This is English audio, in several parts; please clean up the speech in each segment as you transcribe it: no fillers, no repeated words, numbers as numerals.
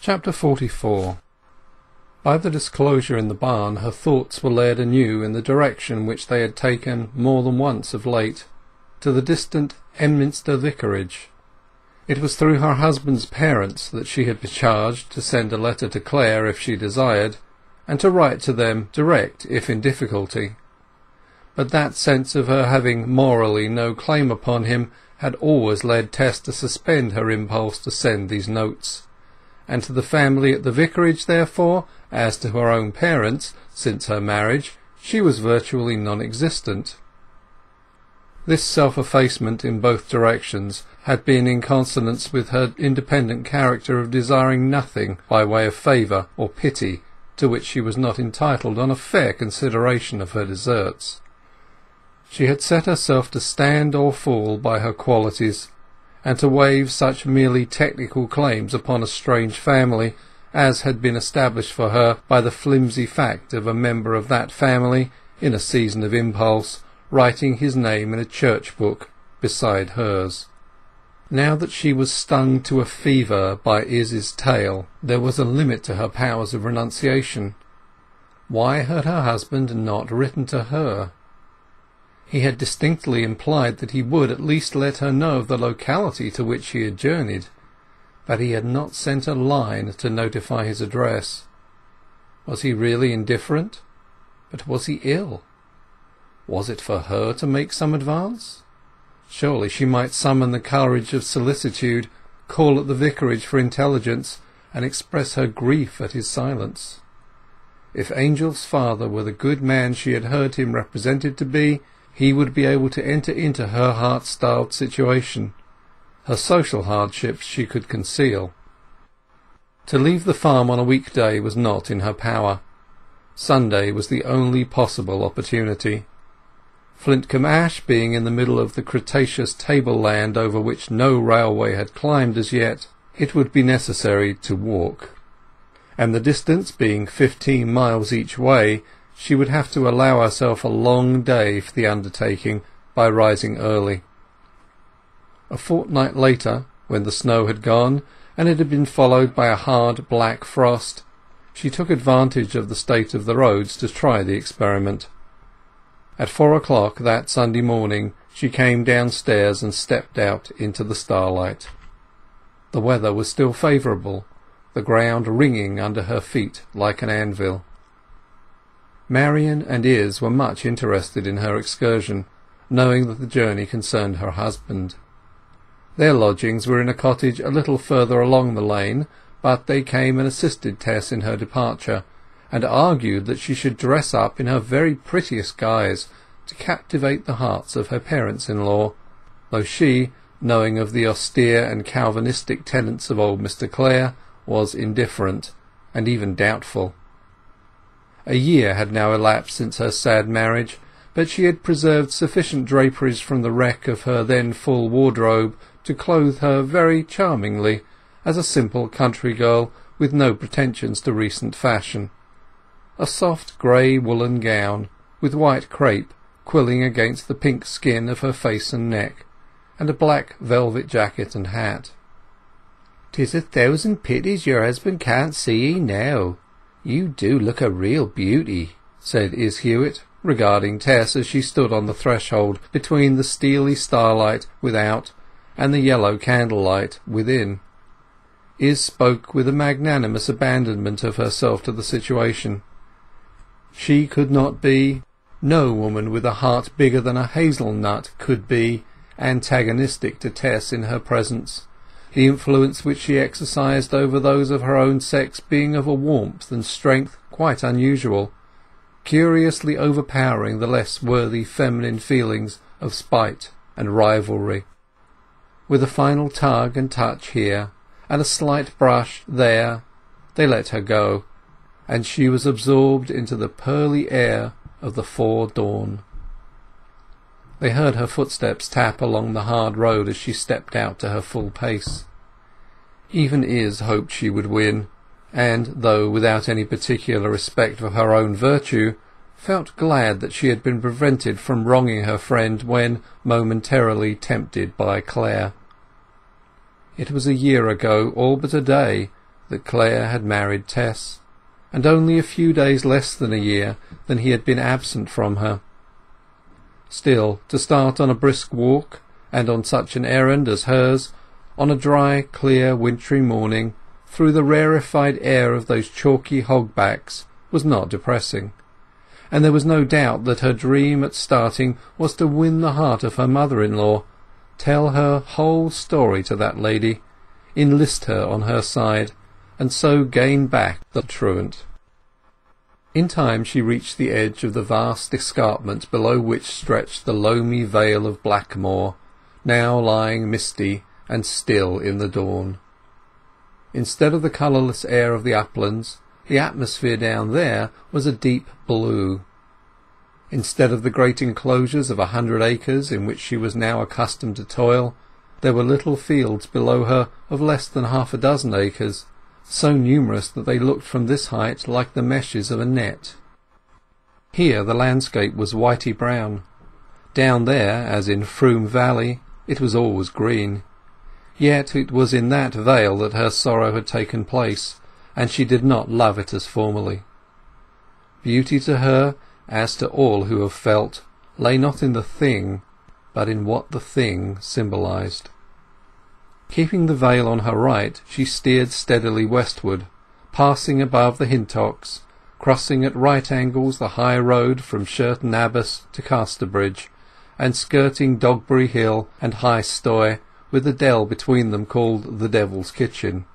Chapter 44. By the disclosure in the barn her thoughts were led anew in the direction which they had taken more than once of late, to the distant Emminster vicarage. It was through her husband's parents that she had been charged to send a letter to Clare if she desired, and to write to them direct if in difficulty. But that sense of her having morally no claim upon him had always led Tess to suspend her impulse to send these notes, and to the family at the vicarage, therefore, as to her own parents, since her marriage, she was virtually non-existent. This self-effacement in both directions had been in consonance with her independent character of desiring nothing by way of favour or pity to which she was not entitled on a fair consideration of her deserts. She had set herself to stand or fall by her qualities, and to waive such merely technical claims upon a strange family as had been established for her by the flimsy fact of a member of that family, in a season of impulse, writing his name in a church book beside hers. Now that she was stung to a fever by Izzy's tale, there was a limit to her powers of renunciation. Why had her husband not written to her? He had distinctly implied that he would at least let her know of the locality to which he had journeyed, but he had not sent a line to notify his address. Was he really indifferent? But was he ill? Was it for her to make some advance? Surely she might summon the courage of solicitude, call at the vicarage for intelligence, and express her grief at his silence. If Angel's father were the good man she had heard him represented to be, he would be able to enter into her heart-starved situation. Her social hardships she could conceal. To leave the farm on a weekday was not in her power. Sunday was the only possible opportunity. Flintcombe Ash being in the middle of the Cretaceous tableland over which no railway had climbed as yet, it would be necessary to walk. And the distance being 15 miles each way, she would have to allow herself a long day for the undertaking by rising early. A fortnight later, when the snow had gone, and it had been followed by a hard black frost, she took advantage of the state of the roads to try the experiment. At 4 o'clock that Sunday morning she came downstairs and stepped out into the starlight. The weather was still favourable, the ground ringing under her feet like an anvil. Marian and Izz were much interested in her excursion, knowing that the journey concerned her husband. Their lodgings were in a cottage a little further along the lane, but they came and assisted Tess in her departure, and argued that she should dress up in her very prettiest guise to captivate the hearts of her parents-in-law, though she, knowing of the austere and Calvinistic tenets of old Mr Clare, was indifferent, and even doubtful. A year had now elapsed since her sad marriage, but she had preserved sufficient draperies from the wreck of her then full wardrobe to clothe her very charmingly, as a simple country girl with no pretensions to recent fashion. A soft grey woollen gown, with white crape quilling against the pink skin of her face and neck, and a black velvet jacket and hat. "'Tis 1,000 pities your husband can't see 'ee now. You do look a real beauty," said Izz Hewitt, regarding Tess as she stood on the threshold between the steely starlight without and the yellow candlelight within. Izz spoke with a magnanimous abandonment of herself to the situation. She could not be, no woman with a heart bigger than a hazelnut could be, antagonistic to Tess in her presence, the influence which she exercised over those of her own sex being of a warmth and strength quite unusual, curiously overpowering the less worthy feminine feelings of spite and rivalry. With a final tug and touch here, and a slight brush there, they let her go, and she was absorbed into the pearly air of the fordawn. They heard her footsteps tap along the hard road as she stepped out to her full pace. Even Izz hoped she would win, and, though without any particular respect for her own virtue, felt glad that she had been prevented from wronging her friend when momentarily tempted by Clare. It was a year ago, all but a day, that Clare had married Tess, and only a few days less than a year than he had been absent from her. Still, to start on a brisk walk, and on such an errand as hers, on a dry, clear, wintry morning, through the rarefied air of those chalky hogbacks, was not depressing, and there was no doubt that her dream at starting was to win the heart of her mother-in-law, tell her whole story to that lady, enlist her on her side, and so gain back the truant. In time she reached the edge of the vast escarpment below which stretched the loamy vale of Blackmoor, now lying misty and still in the dawn. Instead of the colourless air of the uplands, the atmosphere down there was a deep blue. Instead of the great enclosures of 100 acres in which she was now accustomed to toil, there were little fields below her of less than 6 acres, so numerous that they looked from this height like the meshes of a net. Here the landscape was whitey brown. Down there, as in Froom Valley, it was always green. Yet it was in that vale that her sorrow had taken place, and she did not love it as formerly. Beauty to her, as to all who have felt, lay not in the thing, but in what the thing symbolized. Keeping the vale on her right, she steered steadily westward, passing above the Hintocks, crossing at right angles the high road from Sherton Abbas to Casterbridge, and skirting Dogbury Hill and High Stoy, with the dell between them called the Devil's Kitchen.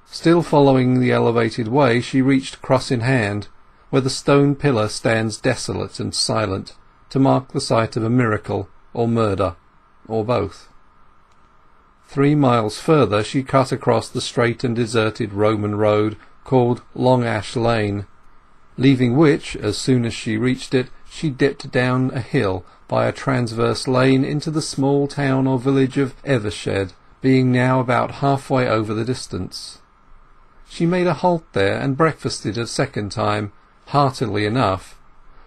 Still following the elevated way, she reached Cross in Hand, where the stone pillar stands desolate and silent, to mark the site of a miracle, or murder, or both. 3 miles further she cut across the straight and deserted Roman road called Long Ash Lane, leaving which, as soon as she reached it, she dipped down a hill by a transverse lane into the small town or village of Evershed, being now about halfway over the distance. She made a halt there and breakfasted a second time, heartily enough,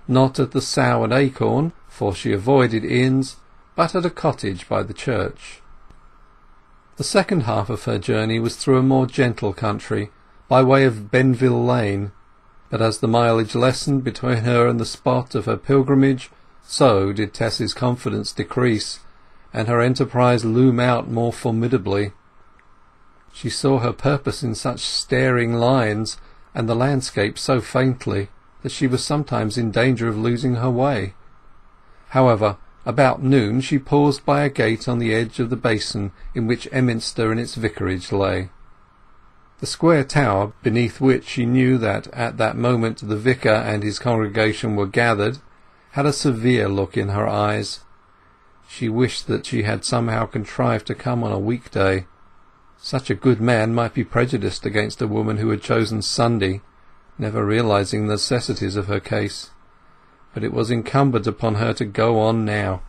not at the Sow and Acorn, for she avoided inns, but at a cottage by the church. The second half of her journey was through a more gentle country, by way of Benville Lane, but as the mileage lessened between her and the spot of her pilgrimage, so did Tess's confidence decrease, and her enterprise loom out more formidably. She saw her purpose in such staring lines, and the landscape so faintly, that she was sometimes in danger of losing her way. However, about noon she paused by a gate on the edge of the basin in which Emminster and its vicarage lay. The square tower, beneath which she knew that at that moment the vicar and his congregation were gathered, had a severe look in her eyes. She wished that she had somehow contrived to come on a weekday. Such a good man might be prejudiced against a woman who had chosen Sunday, never realizing the necessities of her case. But it was incumbent upon her to go on now.